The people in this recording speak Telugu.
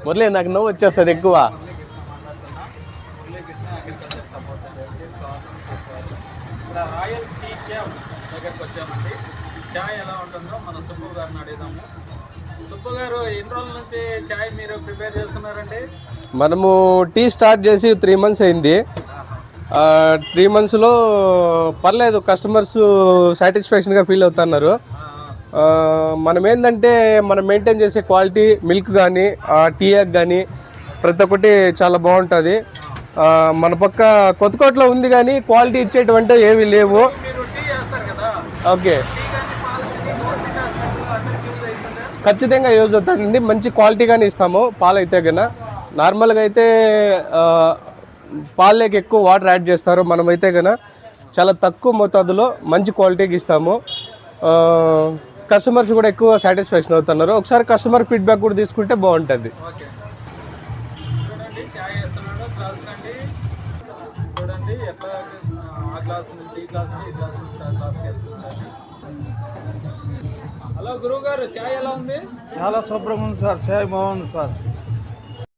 మురళి నాకు నవ్వు వచ్చేస్తుంది ఎక్కువ. రాయల్ టీ క్యాబ్ దగ్గరికి వచ్చామండి. చాయ్ ఎలా ఉంటుందో మన సుబ్బు గారిని అడుగుదాము. సుబ్బు గారు, ఎన్ని రోజుల నుంచి చాయ్ మీరు ప్రిపేర్ చేస్తున్నారండి? మనము టీ స్టార్ట్ చేసి 3 months అయింది. 3 monthsలో పర్లేదు, కస్టమర్స్ సాటిస్ఫాక్షన్గా ఫీల్ అవుతున్నారు. మనం ఏంటంటే మనం మెయింటైన్ చేసే క్వాలిటీ, మిల్క్ కానీ టీ యాక్ కానీ ప్రతి ఒక్కటి చాలా బాగుంటుంది. మన పక్క కొత్తకోటలో ఉంది కానీ క్వాలిటీ ఇచ్చేటువంటి ఏవి లేవు. మీరు టీ చేస్తారు కదా, ఓకే, టీ కానీ పాలు ఖచ్చితంగా యూజ్ అవుతుందండి. మంచి క్వాలిటీగానే ఇస్తాము పాలు అయితే కన్నా. నార్మల్గా అయితే పాలకి ఎక్కువ వాటర్ యాడ్ చేస్తారు. మనమైతే కన్నా చాలా తక్కువ మోతాదులో మంచి క్వాలిటీకి ఇస్తాము. కస్టమర్స్ కూడా ఎక్కువ సాటిస్ఫాక్షన్ అవుతున్నారు. ఒకసారి కస్టమర్ ఫీడ్బ్యాక్ కూడా తీసుకుంటే బాగుంటుంది. ఓకే, చూడండి చాయ్ వేస్తున్నాడు. గ్లాస్ కండి చూడండి ఎట్లా ఆ గ్లాస్ నుంచి ఈ గ్లాస్, ఈ గ్లాస్ నుంచి ఆ గ్లాస్ వేస్తున్నాడు. హలో గురువు గారు, చాయ్ ఎలా ఉంది? చాలా శుభ్రంగా ఉంది సార్, చాయ్ బాగుంది సార్.